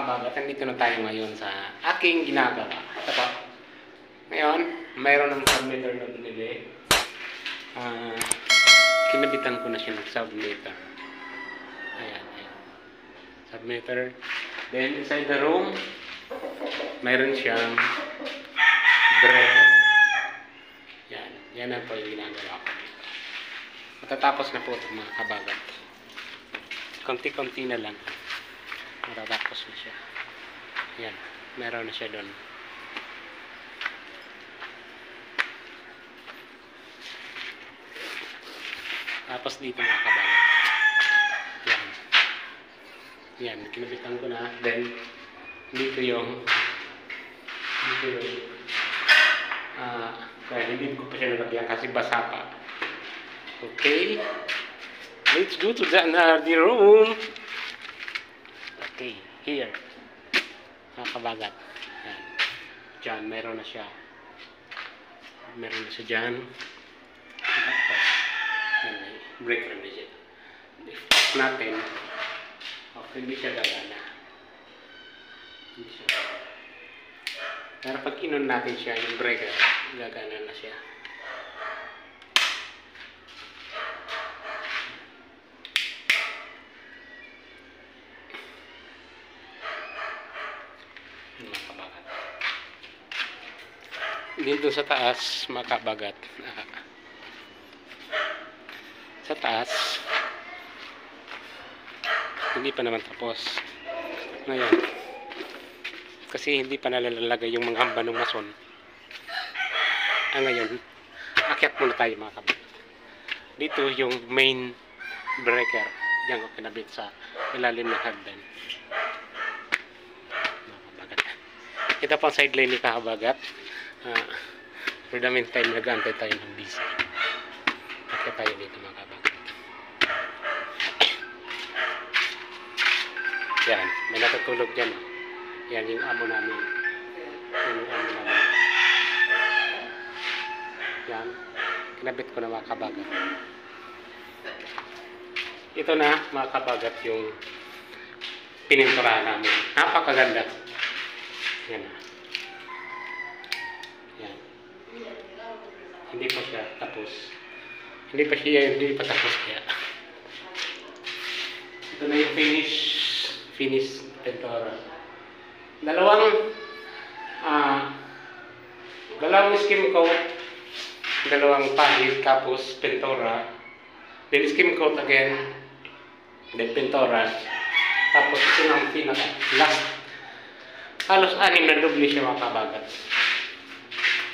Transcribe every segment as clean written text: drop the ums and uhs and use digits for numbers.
kabagat, nandito na tayo ngayon sa aking ginagawa. Ito po. Ngayon, mayroon ng submeter na binili. Kinabitan ko na siya ng submeter. Ayan. Submeter. Then, inside the room, mayroon siyang breaker. Yan ang po yung ginagawa ko dito. Matatapos na po ito mga kabagat. Konti-konti na lang. Matatapos na siya. Yan. Meron na siya doon. Tapos dito mga kabagat. Yan. Kinabitan ko na. Then, dito yung kaya hindi ko pa siya nalagyan kasi basa pa. Okay. Let's go to the room. Okay. Here. Mga kabagat. Yan. Diyan. Meron na siya. Meron na siya dyan. Yan. Breaker na siya. I-off natin. Hindi siya gagana. Hindi siya gagana. Pero pag inon natin siya, yung breaker, gagana na siya. Makabagat. Dito sa taas, makabagat. Sa taas, hindi pa naman tapos. Ngayon, kasi hindi pa nalalagay yung mga hamba ng mason. Ngayon, akyat muna tayo mga kabagat. Dito yung main breaker. Diyan ko kinabit sa ilalim ng hagdan. Mga kabagat. Ito pang sideline ni kabagat. For the meantime, nag-aantay tayo ng busy. Akyat tayo dito mga kabagat. Yan, may natutulog dyan. Yan yung amo namin. Yan yung amo namin. Yan. Kinabit ko na mga kabagat. Ito na mga kabagat yung pininturahan namin. Napakaganda. Yan na. Yan. Hindi pa siya tapos. Hindi pa tapos kaya. Ito na yung finish pintura. Dalawang skim coat, dalawang pahid, tapos pintura, then skim coat again, then pintura, tapos ito ang pinaka last. Halos 6 na doble siya mga kabagat.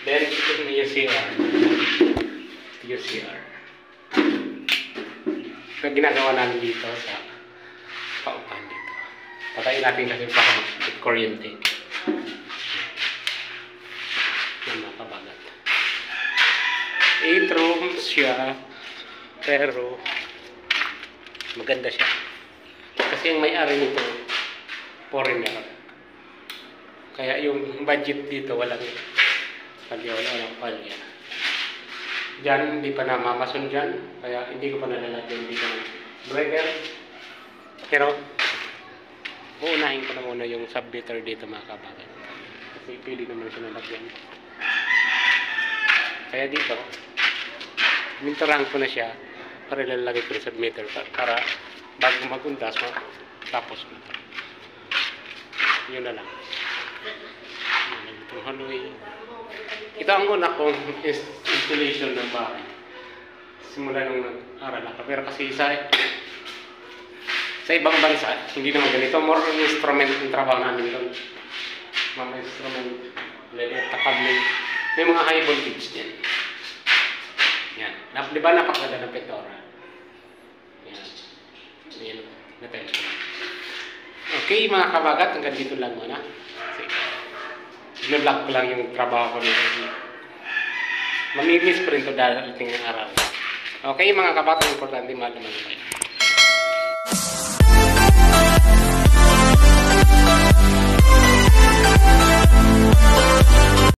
Then ito na yung CR. So ginagawa namin dito sa paupan dito. Patayin natin kasi baka mag-kuryente. Yan mga kabagat. 8 rooms siya, pero maganda siya. Kasi yung may-ari nito, foreigner. Kaya yung budget dito walang palya. Diyan, hindi pa namamason dyan. Kaya hindi ko pa nalalagyan dito ng breaker. Pero uunahin ko na muna yung submeter dito mga kabagat. Kasi pwede naman siya nalagyan. Kaya dito, minturahan ko na siya para ilalagay ko yung submeter para bago magundas, tapos ko. Yun na lang. Itong haloy. Ito ang una kong installation ng bahay. Simula nung nag-aral ako. Pero kasi sa ibang bansa, hindi naman ganito. More on instrument yung trabaho namin doon. Mga instrument, takabling. May mga high voltage din. Yan. Di ba napakaganda ng pintura? Yan. Yan. Natin. Okay mga kabagat, hanggang dito lang muna. Binablock ko lang yung trabaho ko dito. Mamimiss pa rin ito dahil ating araw. Okay mga kabagat, importante malaman tayo.